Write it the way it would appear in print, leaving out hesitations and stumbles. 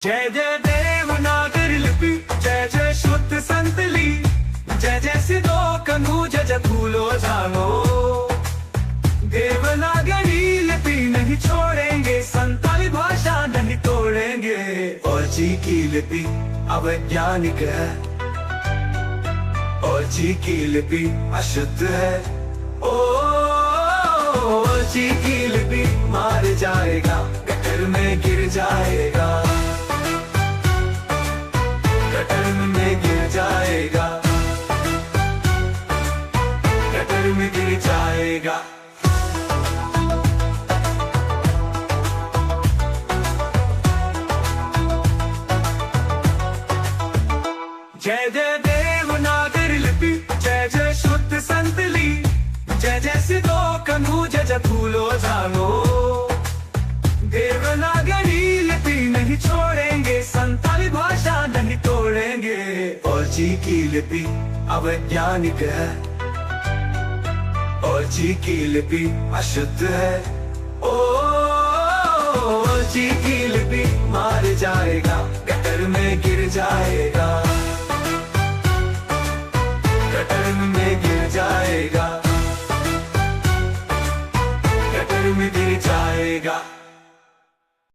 जय जय देवनागरी लिपि, जय जय शुद्ध संतली, जय जय सिद्धो कनु जय जय फूलो जानो। देवनागरी लिपि नहीं छोड़ेंगे, संताली भाषा नहीं तोड़ेंगे। और जी की लिपि अवैज्ञानिक है, और जी की लिपि अशुद्ध है। ओ जी की लिपि मार जाएगा, गटर में गिर जाएगा, गटर में गिर जाएगा, गटर में गिर जाएगा। जय जय देवनागरी लिपि, जय जय शुद्ध संतली, जय जय सिद्धो कनु जय जय फूलो जानो। देवनागरी लिपि नहीं छोड़ेंगे, संताली भाषा नहीं तोड़ेंगे। और जी की लिपि अवैज्ञानिक है, और जी की लिपि अशुद्ध है। ओ जी की लिपि मार जाएगा, गटर में गिर जाएगा।